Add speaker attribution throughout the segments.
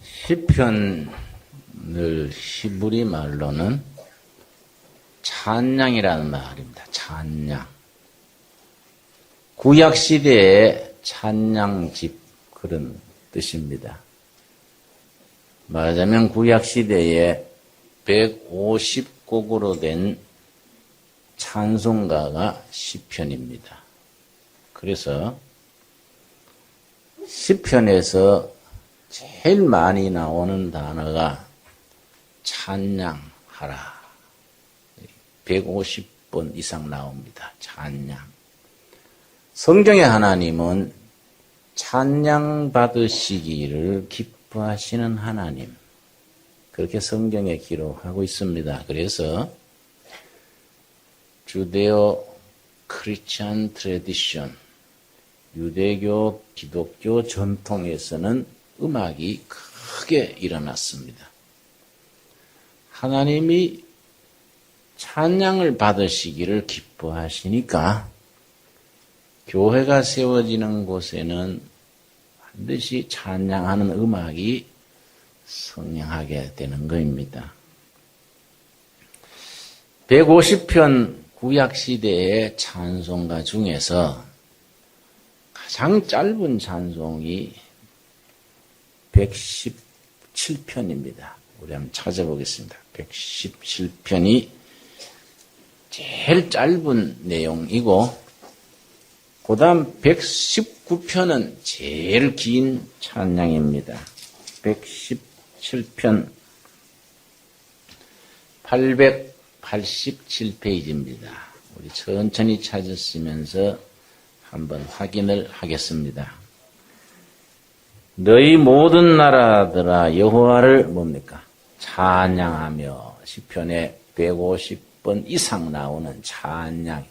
Speaker 1: 시편을 히브리 말로는 찬양이라는 말입니다. 찬양. 구약시대의 찬양집 그런 뜻입니다. 말하자면 구약시대에 150곡으로 된 찬송가가 시편입니다. 그래서 시편에서 제일 많이 나오는 단어가 찬양하라. 150번 이상 나옵니다. 찬양. 성경의 하나님은 찬양 받으시기를 기뻐하시는 하나님. 그렇게 성경에 기록하고 있습니다. 그래서 주데오 크리스천 트래디션, 유대교 기독교 전통에서는 음악이 크게 일어났습니다. 하나님이 찬양을 받으시기를 기뻐하시니까 교회가 세워지는 곳에는 반드시 찬양하는 음악이 성행하게 되는 것입니다. 150편 구약시대의 찬송가 중에서 가장 짧은 찬송이 117편입니다. 우리 한번 찾아보겠습니다. 117편이 제일 짧은 내용이고 그 다음 119편은 제일 긴 찬양입니다. 117편 887페이지입니다. 우리 천천히 찾으시면서 한번 확인을 하겠습니다. 너희 모든 나라들아 여호와를 뭡니까? 찬양하며 시편에 150번 이상 나오는 찬양.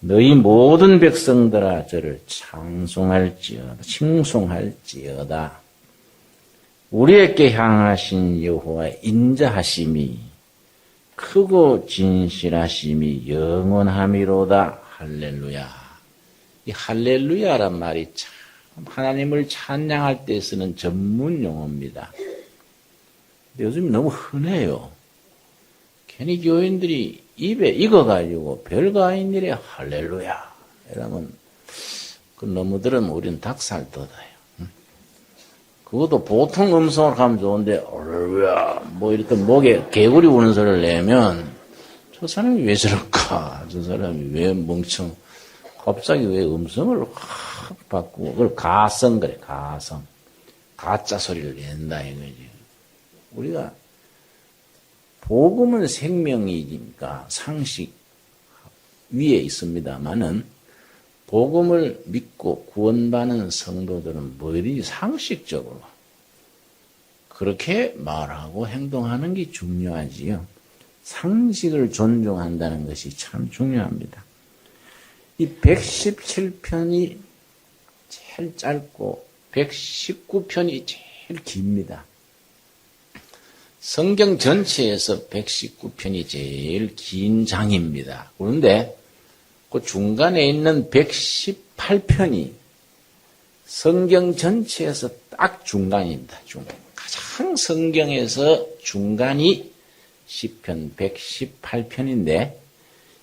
Speaker 1: 너희 모든 백성들아 저를 찬송할지어다, 칭송할지어다. 우리에게 향하신 여호와의 인자하심이 크고 진실하심이 영원함이로다. 할렐루야. 이 할렐루야란 말이 참 하나님을 찬양할 때 쓰는 전문 용어입니다. 요즘 너무 흔해요. 괜히 교인들이 입에 익어가지고 별거 아닌 일에 할렐루야 이러면 그 너무들은 우리는 닭살 돋아요. 그것도 보통 음성으로 하면 좋은데 할렐루야 뭐 이렇게 목에 개구리 우는 소리를 내면 저 사람이 왜 저럴까? 저 사람이 왜 갑자기 왜 음성을 확 바꾸고 그걸 가성 그래. 가성. 가짜 소리를 낸다 이거지. 우리가 복음은 생명이니까 상식 위에 있습니다만은 복음을 믿고 구원받는 성도들은 뭐든지 상식적으로 그렇게 말하고 행동하는 게 중요하지요. 상식을 존중한다는 것이 참 중요합니다. 이 117편이 제일 짧고 119편이 제일 깁니다. 성경 전체에서 119편이 제일 긴 장입니다. 그런데 그 중간에 있는 118편이 성경 전체에서 딱 중간입니다. 가장 성경에서 중간이 시편 118편인데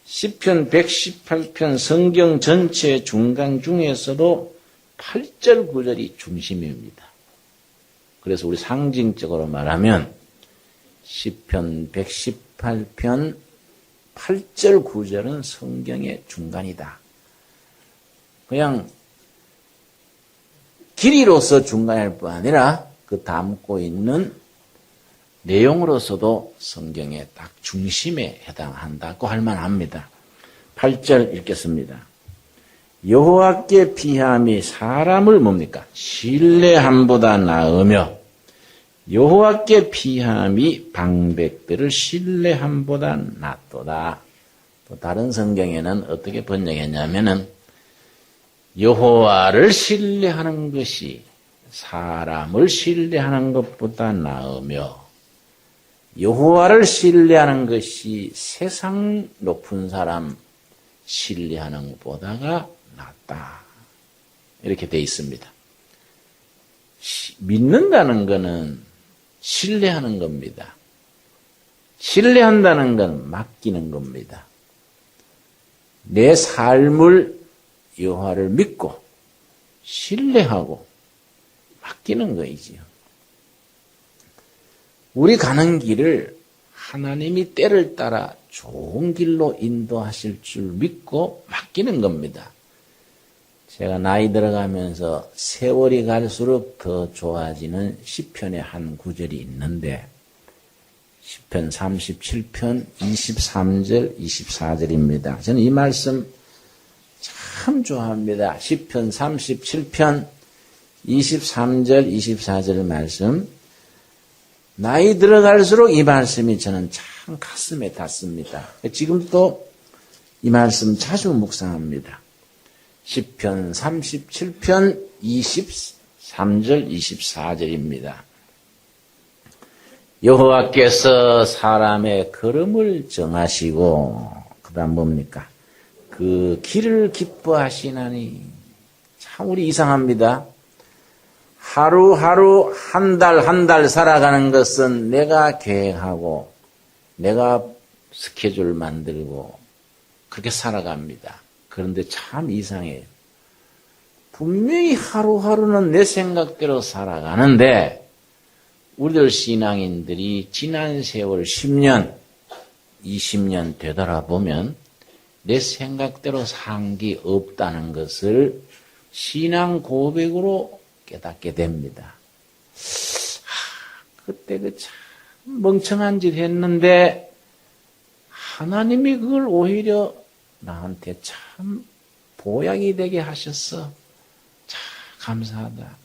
Speaker 1: 시편 118편 성경 전체 중간 중에서도 8절 9절이 중심입니다. 그래서 우리 상징적으로 말하면 시편 118편 8절 9절은 성경의 중간이다. 그냥 길이로서 중간일 뿐 아니라 그 담고 있는 내용으로서도 성경의 딱 중심에 해당한다고 할 만합니다. 8절 읽겠습니다. 여호와께 피함이 사람을 뭡니까? 신뢰함보다 나으며 여호와께 피함이 방백들을 신뢰함보다 낫도다. 또 다른 성경에는 어떻게 번역했냐면은 여호와를 신뢰하는 것이 사람을 신뢰하는 것보다 나으며 여호와를 신뢰하는 것이 세상 높은 사람 신뢰하는 것보다가 낫다. 이렇게 되어 있습니다. 믿는다는 것은 신뢰하는 겁니다. 신뢰한다는 건 맡기는 겁니다. 내 삶을 여호와를 믿고 신뢰하고 맡기는 거이지요. 우리 가는 길을 하나님이 때를 따라 좋은 길로 인도하실 줄 믿고 맡기는 겁니다. 제가 나이 들어가면서 세월이 갈수록 더 좋아지는 시편의 한 구절이 있는데 시편 37편 23절 24절입니다. 저는 이 말씀 참 좋아합니다. 시편 37편 23절 24절 말씀 나이 들어갈수록 이 말씀이 저는 참 가슴에 닿습니다. 지금도 이 말씀 자주 묵상합니다. 시편 37편 23절 24절입니다. 여호와께서 사람의 걸음을 정하시고 그 다음 뭡니까? 그 길을 기뻐하시나니 참 우리 이상합니다. 하루하루 한 달 살아가는 것은 내가 계획하고 내가 스케줄 만들고 그렇게 살아갑니다. 그런데 참 이상해요. 분명히 하루하루는 내 생각대로 살아가는데 우리들 신앙인들이 지난 세월 10년, 20년 되돌아보면 내 생각대로 산 게 없다는 것을 신앙 고백으로 깨닫게 됩니다. 그때 그 참 멍청한 짓 했는데 하나님이 그걸 오히려 나한테 참 보약이 되게 하셨어. 참 감사하다.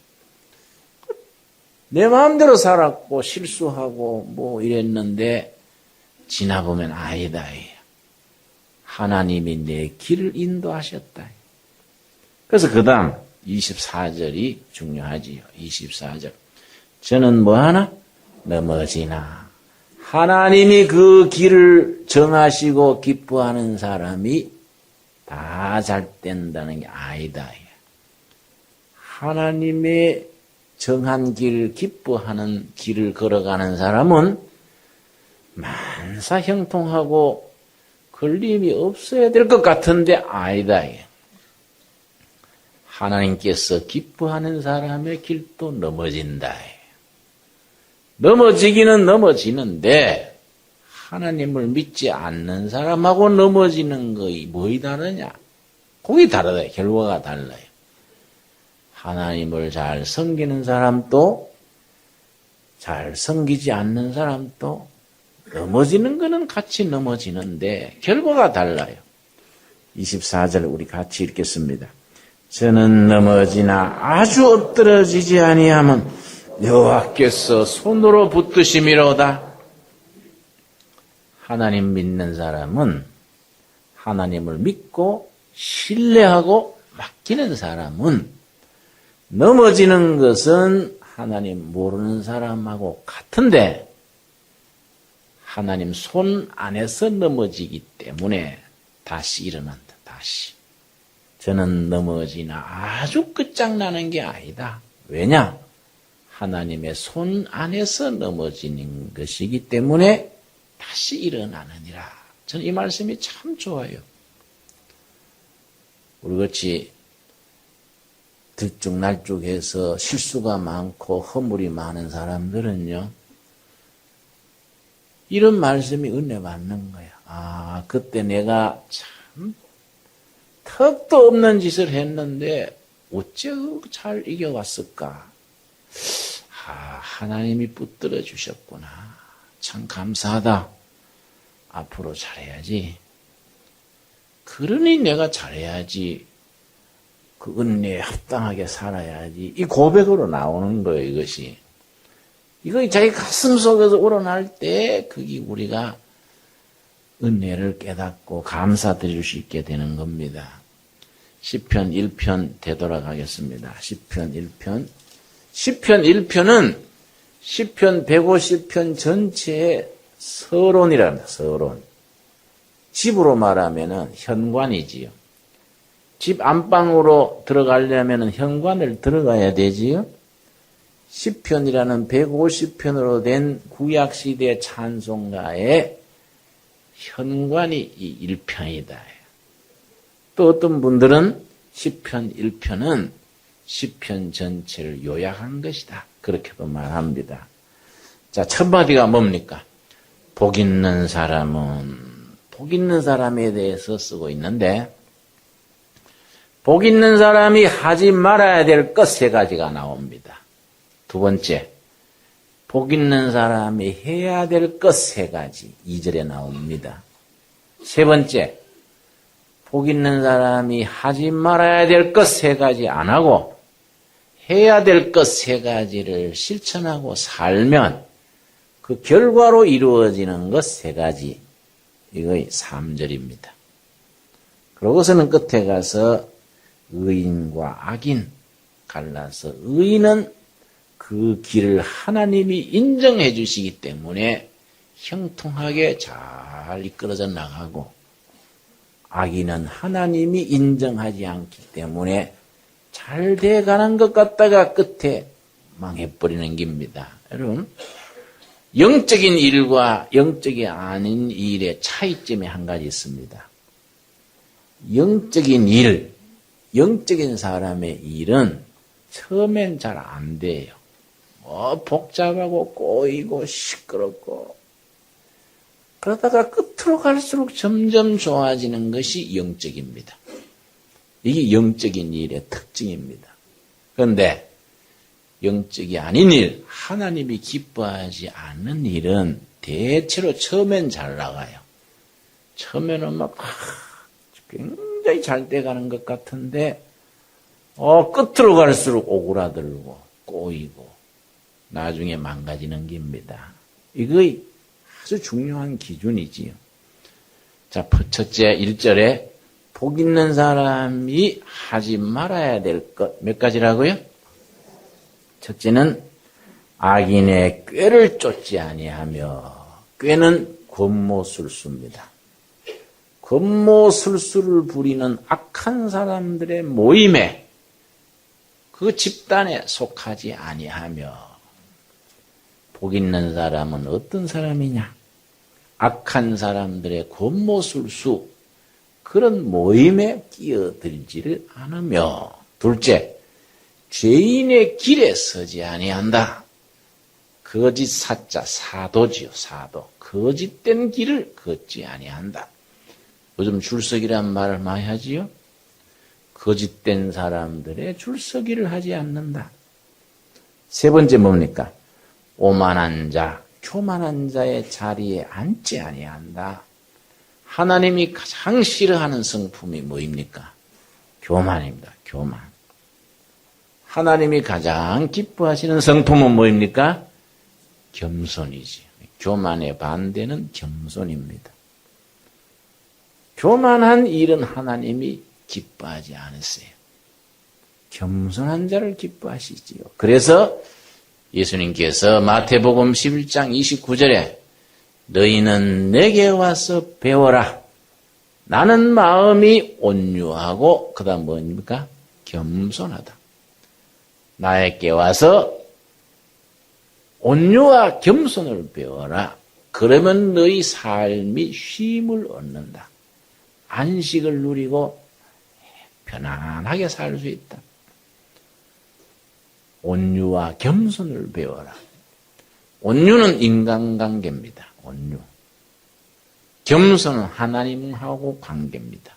Speaker 1: 내 마음대로 살았고 실수하고 뭐 이랬는데 지나보면 아니다. 하나님이 내 길을 인도하셨다. 그래서 그 다음 24절이 중요하지요. 24절. 저는 뭐하나? 넘어지나. 하나님이 그 길을 정하시고 기뻐하는 사람이 다 잘 된다는 게 아니다. 하나님의 정한 길, 기뻐하는 길을 걸어가는 사람은 만사 형통하고 걸림이 없어야 될 것 같은데 아니다. 하나님께서 기뻐하는 사람의 길도 넘어진다. 넘어지기는 넘어지는데 하나님을 믿지 않는 사람하고 넘어지는 것이 뭐이 다르냐? 그게 다르다. 결과가 달라요. 하나님을 잘 섬기는 사람도 잘 섬기지 않는 사람도 넘어지는 것은 같이 넘어지는데 결과가 달라요. 24절 우리 같이 읽겠습니다. 저는 넘어지나 아주 엎드러지지 아니하면 여호와께서 손으로 붙드심이로다. 하나님 믿는 사람은 하나님을 믿고 신뢰하고 맡기는 사람은 넘어지는 것은 하나님 모르는 사람하고 같은데 하나님 손 안에서 넘어지기 때문에 다시 일어난다. 다시. 저는 넘어지나 아주 끝장나는 게 아니다. 왜냐? 하나님의 손 안에서 넘어지는 것이기 때문에 다시 일어나느니라. 저는 이 말씀이 참 좋아요. 우리같이 들쭉날쭉해서 실수가 많고 허물이 많은 사람들은요. 이런 말씀이 은혜 받는 거야. 아, 그때 내가 참 턱도 없는 짓을 했는데 어째 잘 이겨왔을까? 아, 하나님이 붙들어 주셨구나. 참 감사하다. 앞으로 잘해야지. 그러니 내가 잘해야지. 그 은혜에 합당하게 살아야지. 이 고백으로 나오는 거예요, 이것이. 이거 자기 가슴 속에서 우러날 때 그게 우리가 은혜를 깨닫고 감사드릴 수 있게 되는 겁니다. 시편 1편 되돌아가겠습니다. 시편 1편. 시편 1편은 시편 150편 전체의 서론이랍니다. 서론. 집으로 말하면은 현관이지요. 집 안방으로 들어가려면 현관을 들어가야 되지요. 시편이라는 150편으로 된 구약시대 찬송가의 현관이 이 1편이다. 또 어떤 분들은 시편 1편은 시편 전체를 요약한 것이다. 그렇게도 말합니다. 자, 첫 마디가 뭡니까? 복 있는 사람은, 복 있는 사람에 대해서 쓰고 있는데, 복 있는 사람이 하지 말아야 될 것 세 가지가 나옵니다. 두 번째, 복 있는 사람이 해야 될 것 세 가지, 2절에 나옵니다. 세 번째, 복 있는 사람이 하지 말아야 될 것 세 가지 안 하고, 해야 될 것 세 가지를 실천하고 살면, 그 결과로 이루어지는 것 세 가지, 이거의 3절입니다. 그러고서는 끝에 가서 의인과 악인 갈라서 의인은 그 길을 하나님이 인정해 주시기 때문에 형통하게 잘 이끌어져 나가고, 악인은 하나님이 인정하지 않기 때문에 잘 돼가는 것 같다가 끝에 망해버리는 겁니다. 여러분, 영적인 일과 영적이 아닌 일의 차이점이 한 가지 있습니다. 영적인 일, 영적인 사람의 일은 처음엔 잘 안 돼요. 복잡하고 꼬이고 시끄럽고, 그러다가 끝으로 갈수록 점점 좋아지는 것이 영적입니다. 이게 영적인 일의 특징입니다. 그런데 영적이 아닌 일, 하나님이 기뻐하지 않는 일은 대체로 처음엔 잘 나가요. 처음에는 막 굉장히 잘 돼가는 것 같은데 끝으로 갈수록 오그라들고 꼬이고 나중에 망가지는 겁니다. 이거 아주 중요한 기준이지요. 자, 첫째 1절에 복 있는 사람이 하지 말아야 될 것 몇 가지라고요? 첫째는 악인의 꾀를 쫓지 아니하며, 꾀는 권모술수입니다. 권모술수를 부리는 악한 사람들의 모임에, 그 집단에 속하지 아니하며, 복 있는 사람은 어떤 사람이냐? 악한 사람들의 권모술수, 그런 모임에 끼어들지를 않으며, 둘째, 죄인의 길에 서지 아니한다. 거짓 사자, 사도지요, 사도. 거짓된 길을 걷지 아니한다. 요즘 줄서기란 말을 많이 하지요. 거짓된 사람들의 줄서기를 하지 않는다. 세 번째 뭡니까? 오만한 자, 교만한 자의 자리에 앉지 아니한다. 하나님이 가장 싫어하는 성품이 뭐입니까? 교만입니다. 교만. 하나님이 가장 기뻐하시는 성품은 뭐입니까? 겸손이지. 교만의 반대는 겸손입니다. 교만한 일은 하나님이 기뻐하지 않으세요. 겸손한 자를 기뻐하시지요. 그래서 예수님께서 마태복음 11장 29절에 너희는 내게 와서 배워라. 나는 마음이 온유하고 그 다음 뭡니까? 겸손하다. 나에게 와서 온유와 겸손을 배워라. 그러면 너희 삶이 쉼을 얻는다. 안식을 누리고 편안하게 살 수 있다. 온유와 겸손을 배워라. 온유는 인간관계입니다. 온유. 겸손은 하나님하고 관계입니다.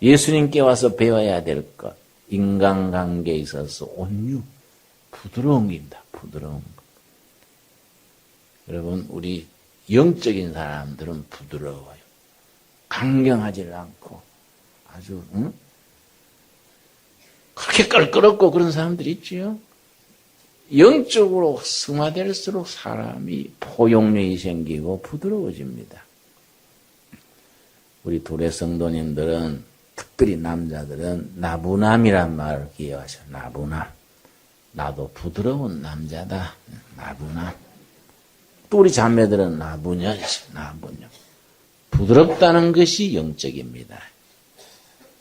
Speaker 1: 예수님께 와서 배워야 될 것, 인간관계에 있어서 온유, 부드러운 겁니다. 부드러운 것. 여러분, 우리 영적인 사람들은 부드러워요. 강경하지 않고 아주 그렇게 껄끄럽고 그런 사람들이 있지요. 영적으로 승화될수록 사람이 포용력이 생기고 부드러워집니다. 우리 도래 성도님들은, 특별히 남자들은 나부남이란 말을 기억하셔. 나부남. 나도 부드러운 남자다. 나부남. 또 우리 자매들은 나부녀지. 나부녀. 부드럽다는 것이 영적입니다.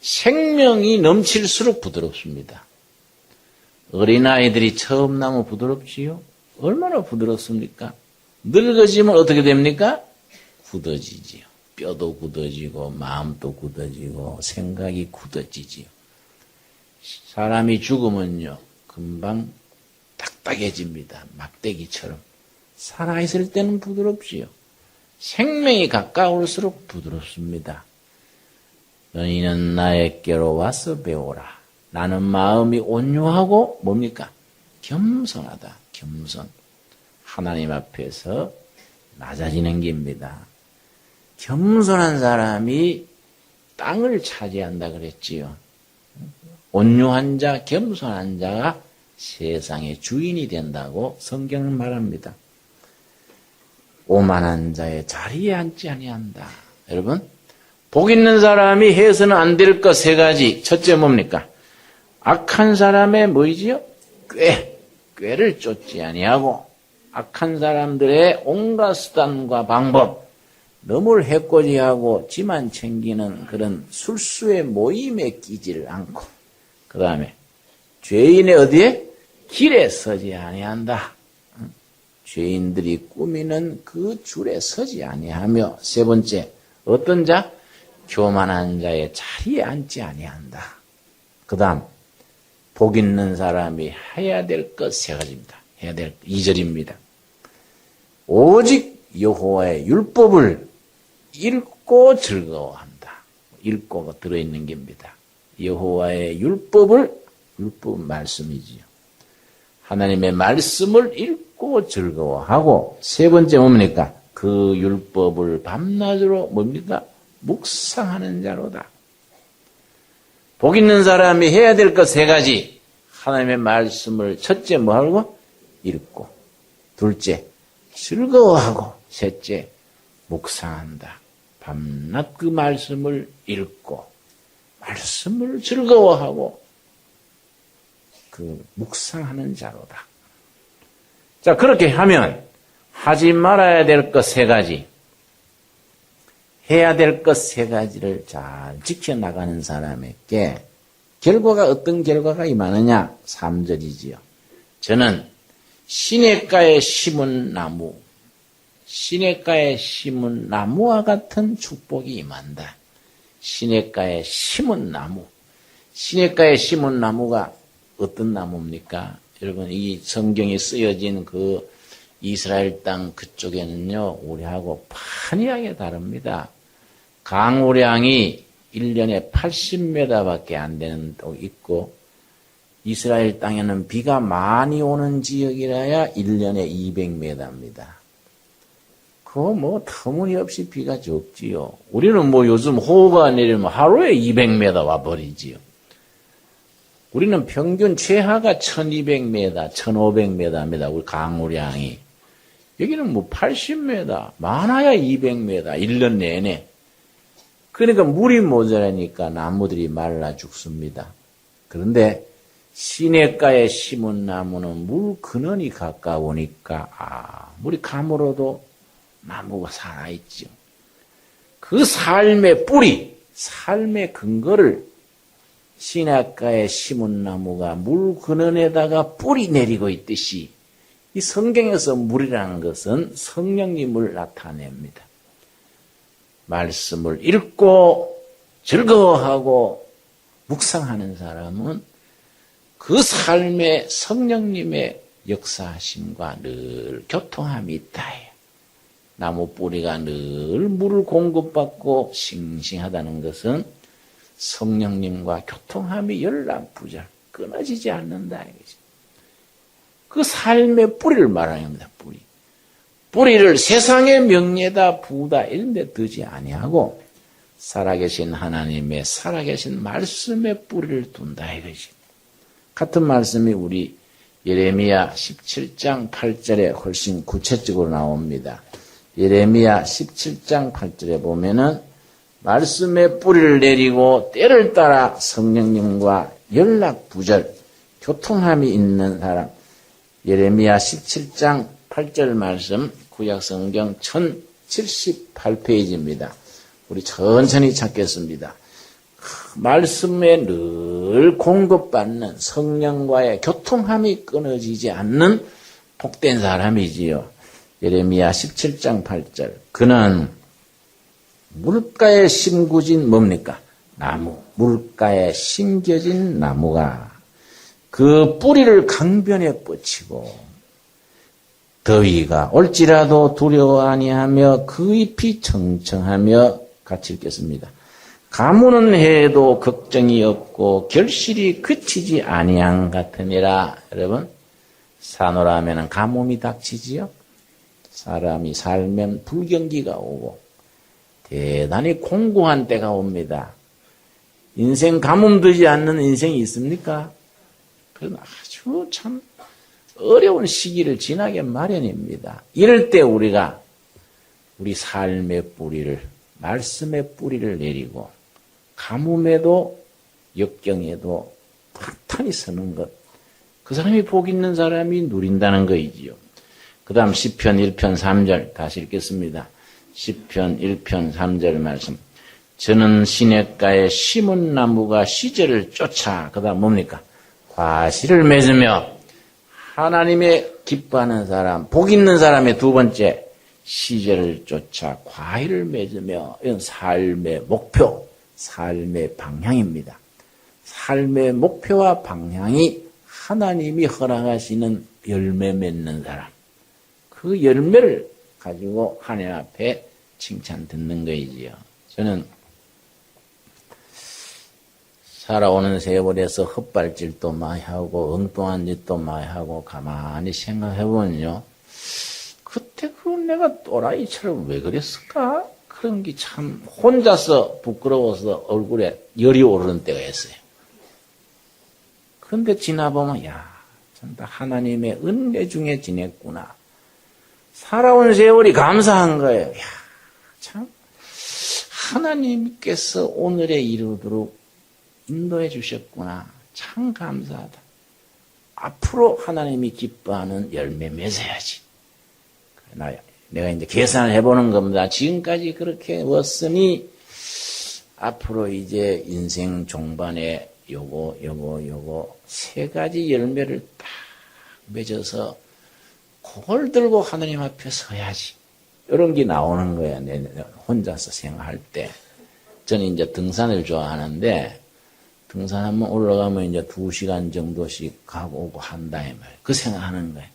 Speaker 1: 생명이 넘칠수록 부드럽습니다. 어린아이들이 처음 나면 부드럽지요? 얼마나 부드럽습니까? 늙어지면 어떻게 됩니까? 굳어지지요. 뼈도 굳어지고 마음도 굳어지고 생각이 굳어지지요. 사람이 죽으면요 금방 딱딱해집니다. 막대기처럼. 살아있을 때는 부드럽지요. 생명이 가까울수록 부드럽습니다. 너희는 나에게로 와서 배우라. 나는 마음이 온유하고 뭡니까? 겸손하다. 겸손. 하나님 앞에서 낮아지는 길입니다. 겸손한 사람이 땅을 차지한다 그랬지요. 온유한 자, 겸손한 자가 세상의 주인이 된다고 성경은 말합니다. 오만한 자의 자리에 앉지 아니한다. 여러분, 복 있는 사람이 해서는 안 될 것 세 가지. 첫째 뭡니까? 악한 사람의 뭐이지요? 꾀를 쫓지 아니하고 악한 사람들의 온갖 수단과 방법, 너무 해코지하고 지만 챙기는 그런 술수의 모임에 끼지를 않고, 그 다음에 죄인의 어디에? 길에 서지 아니한다. 죄인들이 꾸미는 그 줄에 서지 아니하며, 세 번째, 어떤 자? 교만한 자의 자리에 앉지 아니한다. 그 다음, 복 있는 사람이 해야 될 것 세 가지입니다. 해야 될 2절입니다. 오직 여호와의 율법을 읽고 즐거워한다. 읽고가 들어있는 겁니다. 여호와의 율법은 말씀이지요. 하나님의 말씀을 읽고 즐거워하고, 세 번째 뭡니까? 그 율법을 밤낮으로 뭡니까? 묵상하는 자로다. 복 있는 사람이 해야 될 것 세 가지. 하나님의 말씀을 첫째 뭐 하고? 읽고. 둘째, 즐거워하고. 셋째, 묵상한다. 밤낮 그 말씀을 읽고, 말씀을 즐거워하고, 그 묵상하는 자로다. 자, 그렇게 하면 하지 말아야 될 것 세 가지, 해야 될 것 세 가지를 잘 지켜나가는 사람에게 결과가 어떤 결과가 임하느냐? 3절이지요. 저는 시냇가에 심은 나무, 시냇가에 심은 나무와 같은 축복이 임한다. 시냇가에 심은 나무. 시냇가에 심은 나무가 어떤 나무입니까? 여러분, 이 성경에 쓰여진 그 이스라엘 땅 그쪽에는요, 우리하고 판이하게 다릅니다. 강우량이 1년에 80m밖에 안 되는 데도 있고, 이스라엘 땅에는 비가 많이 오는 지역이라야 1년에 200m입니다. 그거 뭐 터무니없이 비가 적지요. 우리는 뭐 요즘 호우가 내리면 하루에 200m 와버리지요. 우리는 평균 최하가 1200m, 1500m입니다. 우리 강우량이. 여기는 뭐 80m, 많아야 200m, 1년 내내. 그러니까 물이 모자라니까 나무들이 말라 죽습니다. 그런데 시냇가에 심은 나무는 물 근원이 가까우니까 물이 가물어도 나무가 살아있죠. 그 삶의 뿌리, 삶의 근거를 시냇가에 심은 나무가 물 근원에다가 뿌리 내리고 있듯이 이 성경에서 물이라는 것은 성령님을 나타냅니다. 말씀을 읽고 즐거워하고 묵상하는 사람은 그 삶에 성령님의 역사하심과 늘 교통함이 있다. 나무 뿌리가 늘 물을 공급받고 싱싱하다는 것은 성령님과 교통함이 연락부절 끊어지지 않는다. 그 삶의 뿌리를 말하는 겁니다. 뿌리를 세상의 명예다 부다 이런 데 두지 아니하고 살아계신 하나님의 살아계신 말씀의 뿌리를 둔다 이것이. 같은 말씀이 우리 예레미야 17장 8절에 훨씬 구체적으로 나옵니다. 예레미야 17장 8절에 보면은 말씀의 뿌리를 내리고 때를 따라 성령님과 연락부절, 교통함이 있는 사람. 예레미야 17장 8절 말씀, 구약성경 1078페이지입니다. 우리 천천히 찾겠습니다. 말씀에 늘 공급받는 성령과의 교통함이 끊어지지 않는 복된 사람이지요. 예레미야 17장 8절. 그는 물가에 심겨진 뭡니까? 나무. 물가에 심겨진 나무가 그 뿌리를 강변에 뻗치고 더위가 올지라도 두려워 아니하며 그 잎이 청청하며 같이 읽겠습니다. 가무는 해도 걱정이 없고 결실이 그치지 아니한 같으니라. 여러분, 산오라면은 가뭄이 닥치지요. 사람이 살면 불경기가 오고 대단히 공고한 때가 옵니다. 인생 가뭄 들지 않는 인생이 있습니까? 그건 아주 참 어려운 시기를 지나게 마련입니다. 이럴 때 우리가 우리 삶의 뿌리를, 말씀의 뿌리를 내리고 가뭄에도 역경에도 탄탄히 서는 것, 그 사람이 복 있는 사람이 누린다는 거이지요. 그 다음 시편 1편 3절 다시 읽겠습니다. 시편 1편 3절 말씀. 저는 시냇가에 심은 나무가 시절을 쫓아, 그 다음 뭡니까? 과실을 맺으며. 하나님의 기뻐하는 사람, 복 있는 사람의 두 번째, 시절을 쫓아 과일을 맺으며. 이건 삶의 목표, 삶의 방향입니다. 삶의 목표와 방향이 하나님이 허락하시는 열매 맺는 사람, 그 열매를 가지고 하나님 앞에 칭찬 듣는 거이지요. 저는 살아오는 세월에서 헛발질도 많이 하고 엉뚱한 짓도 많이 하고 가만히 생각해보면요, 그때 그 내가 또라이처럼 왜 그랬을까? 그런 게 참 혼자서 부끄러워서 얼굴에 열이 오르는 때가 있어요. 그런데 지나보면 야, 전다 하나님의 은혜 중에 지냈구나. 살아온 세월이 감사한 거예요. 야, 참 하나님께서 오늘에 이르도록 인도해 주셨구나. 참 감사하다. 앞으로 하나님이 기뻐하는 열매 맺어야지. 내가 이제 계산을 해보는 겁니다. 지금까지 그렇게 왔으니 앞으로 이제 인생 종반에 요거 세 가지 열매를 딱 맺어서 그걸 들고 하나님 앞에 서야지. 이런 게 나오는 거야. 내 혼자서 생각할 때. 저는 이제 등산을 좋아하는데 등산 한번 올라가면 이제 2시간 정도씩 가고 오고 한다 이 말이에요. 그 생각하는 거예요.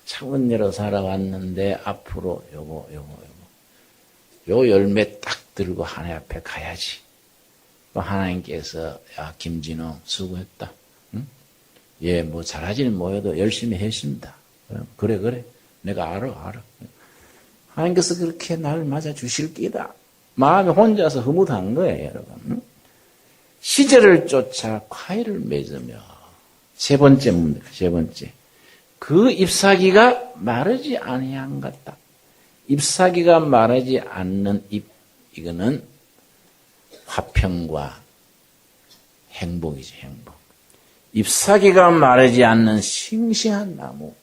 Speaker 1: 참 은혜로 살아왔는데 앞으로 요 열매 딱 들고 하나님 앞에 가야지. 하나님께서 야 김진호 수고했다. 응? 예, 뭐 잘하지는 못해도 열심히 했습니다. 그래 내가 알아. 하나님께서 그렇게 날 맞아 주실 끼다. 마음에 혼자서 흐뭇한 거예요, 여러분. 응? 시절을 쫓아 과일을 맺으며. 세 번째 뭡니까? 세 번째. 그 잎사귀가 마르지 아니한 같다. 잎사귀가 마르지 않는 잎, 이거는 화평과 행복이죠, 행복. 잎사귀가 마르지 않는 싱싱한 나무,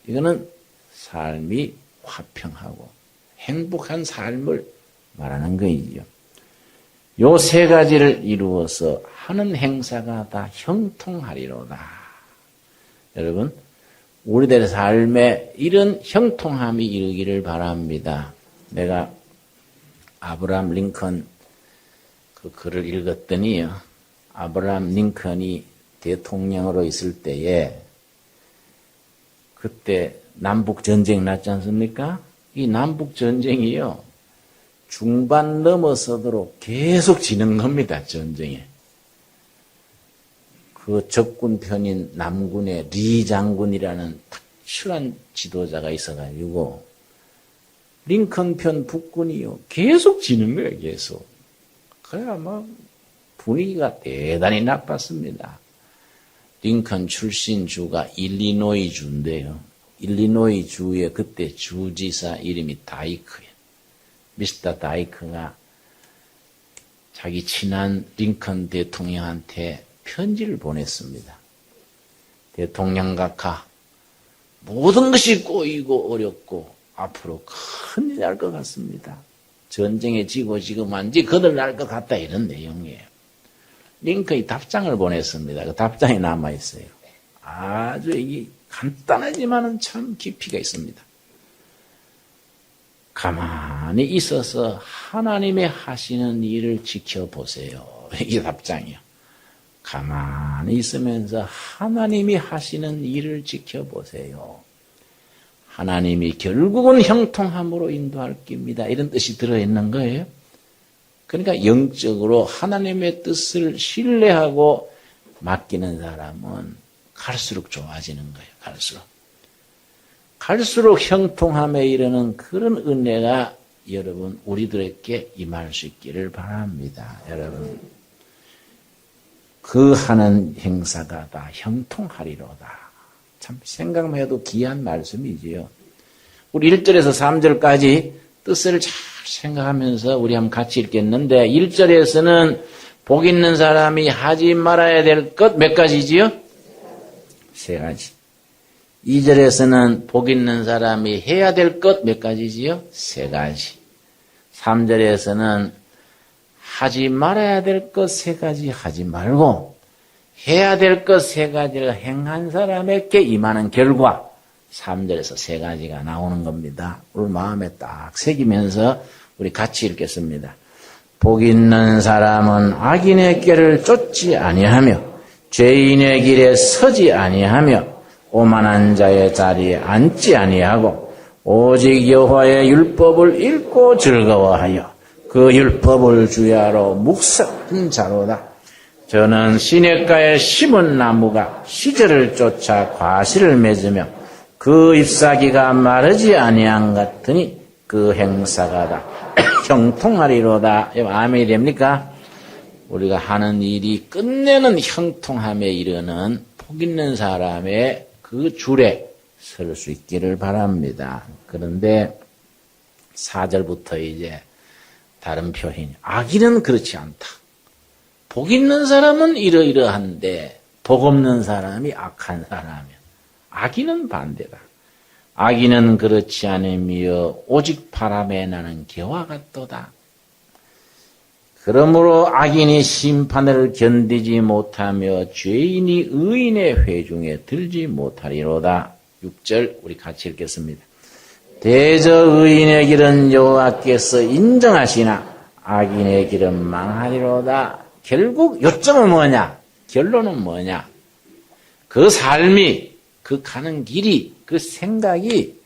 Speaker 1: 이거는 삶이 화평하고 행복한 삶을 말하는 거이죠. 요 세 가지를 이루어서 하는 행사가 다 형통하리로다. 여러분, 우리들의 삶에 이런 형통함이 이르기를 바랍니다. 내가 아브라함 링컨 그 글을 읽었더니요, 아브라함 링컨이 대통령으로 있을 때에 그때 남북 전쟁 났지 않습니까? 이 남북 전쟁이요, 중반 넘어서도록 계속 지는 겁니다, 전쟁에. 그 적군 편인 남군의 리 장군이라는 특출한 지도자가 있어가지고 링컨 편 북군이요, 계속 지는 거예요, 계속. 그래야 막 분위기가 대단히 나빴습니다. 링컨 출신 주가 일리노이 주인데요. 일리노이 주의 그때 주지사 이름이 다이크예요. 미스터 다이크가 자기 친한 링컨 대통령한테 편지를 보냈습니다. 대통령 각하, 모든 것이 꼬이고 어렵고 앞으로 큰일 날 것 같습니다. 전쟁에 지고 지금 완전히 거들날 것 같다 이런 내용이에요. 링컨이 답장을 보냈습니다. 그 답장이 남아있어요. 아주 이게 간단하지만은 참 깊이가 있습니다. 가만히 있어서 하나님의 하시는 일을 지켜보세요. 이게 답장이요. 가만히 있으면서 하나님이 하시는 일을 지켜보세요. 하나님이 결국은 형통함으로 인도할 겁니다. 이런 뜻이 들어있는 거예요. 그러니까 영적으로 하나님의 뜻을 신뢰하고 맡기는 사람은 갈수록 좋아지는 거예요. 갈수록 형통함에 이르는 그런 은혜가 여러분 우리들에게 임할 수 있기를 바랍니다. 여러분 그 하는 행사가 다 형통하리로다. 참 생각만 해도 귀한 말씀이지요. 우리 1절에서 3절까지 뜻을 잘 생각하면서 우리 한번 같이 읽겠는데 1절에서는 복 있는 사람이 하지 말아야 될 것 몇 가지지요? 3가지. 2절에서는 복 있는 사람이 해야 될 것 몇 가지지요? 3가지. 3절에서는 하지 말아야 될 것 3가지 하지 말고 해야 될 것 3가지를 행한 사람에게 임하는 결과 3절에서 3가지가 나오는 겁니다. 오늘 마음에 딱 새기면서 우리 같이 읽겠습니다. 복 있는 사람은 악인의 길을 쫓지 아니하며 죄인의 길에 서지 아니하며 오만한 자의 자리에 앉지 아니하고 오직 여호와의 율법을 읽고 즐거워하여 그 율법을 주야로 묵상한 자로다. 저는 시냇가에 심은 나무가 시절을 쫓아 과실을 맺으며 그 잎사귀가 마르지 아니한 같으니 그 행사가 다 형통하리로다. 아멘이 됩니까? 우리가 하는 일이 끝내는 형통함에 이르는 복 있는 사람의 그 줄에 설 수 있기를 바랍니다. 그런데 4절부터 이제 다른 표현이 악인은 그렇지 않다. 복 있는 사람은 이러이러한데 복 없는 사람이 악한 사람이야. 악인은 반대다. 악인은 그렇지 않으며 오직 바람에 나는 개와 같도다. 그러므로 악인이 심판을 견디지 못하며 죄인이 의인의 회중에 들지 못하리로다. 6절 우리 같이 읽겠습니다. 대저 의인의 길은 여호와께서 인정하시나 악인의 길은 망하리로다. 결국 요점은 뭐냐? 결론은 뭐냐? 그 삶이, 그 가는 길이, 그 생각이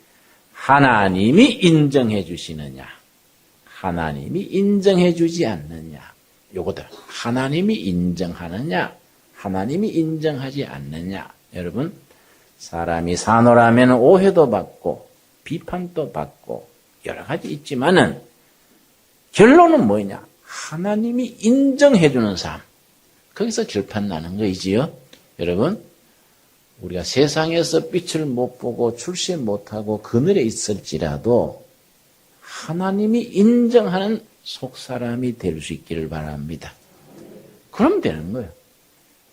Speaker 1: 하나님이 인정해 주시느냐? 하나님이 인정해 주지 않느냐? 요거다. 하나님이 인정하느냐? 하나님이 인정하지 않느냐? 여러분, 사람이 사노라면 오해도 받고 비판도 받고 여러 가지 있지만은 결론은 뭐냐? 하나님이 인정해 주는 삶. 거기서 결판 나는 거이지요. 여러분, 우리가 세상에서 빛을 못 보고 출세 못하고 그늘에 있을지라도 하나님이 인정하는 속사람이 될 수 있기를 바랍니다. 그럼 되는 거예요.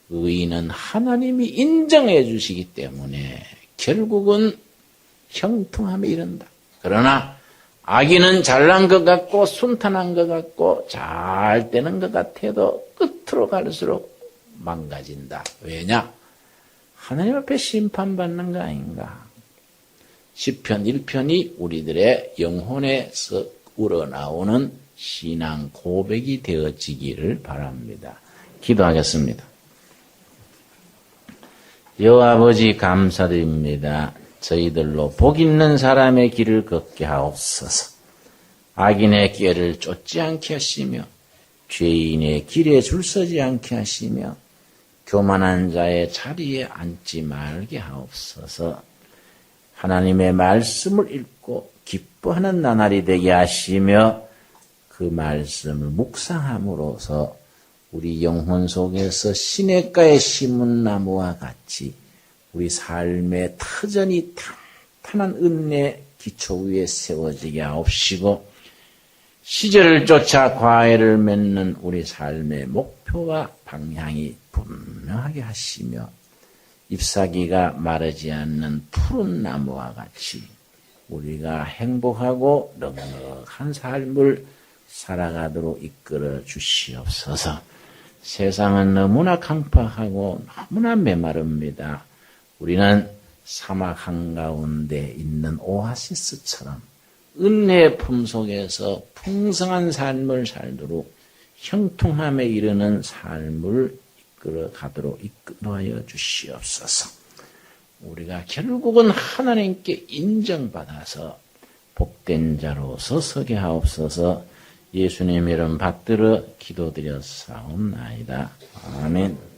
Speaker 1: 의인은 하나님이 인정해 주시기 때문에 결국은 형통함에 이른다. 그러나 악인은 잘난 것 같고 순탄한 것 같고 잘 되는 것 같아도 끝으로 갈수록 망가진다. 왜냐? 하나님 앞에 심판받는 거 아닌가? 시편 1편이 우리들의 영혼에서 우러나오는 신앙 고백이 되어지기를 바랍니다. 기도하겠습니다. 여호와 아버지 감사드립니다. 저희들로 복 있는 사람의 길을 걷게 하옵소서. 악인의 길을 쫓지 않게 하시며 죄인의 길에 줄서지 않게 하시며 교만한 자의 자리에 앉지 말게 하옵소서. 하나님의 말씀을 읽고 기뻐하는 나날이 되게 하시며 그 말씀을 묵상함으로써 우리 영혼 속에서 시냇가에 심은 나무와 같이 우리 삶의 터전이 탄탄한 은혜 기초 위에 세워지게 하옵시고 시절을 쫓아 과외를 맺는 우리 삶의 목표와 방향이 분명하게 하시며 잎사귀가 마르지 않는 푸른 나무와 같이 우리가 행복하고 넉넉한 삶을 살아가도록 이끌어 주시옵소서. 세상은 너무나 강팍하고 너무나 메마릅니다. 우리는 사막 한가운데 있는 오아시스처럼 은혜의 품 속에서 풍성한 삶을 살도록 형통함에 이르는 삶을 이끌어 가도록 이끌어하여 주시옵소서. 우리가 결국은 하나님께 인정받아서 복된 자로서 서게 하옵소서. 예수님 이름 받들어 기도드려 사옵나이다. 아멘.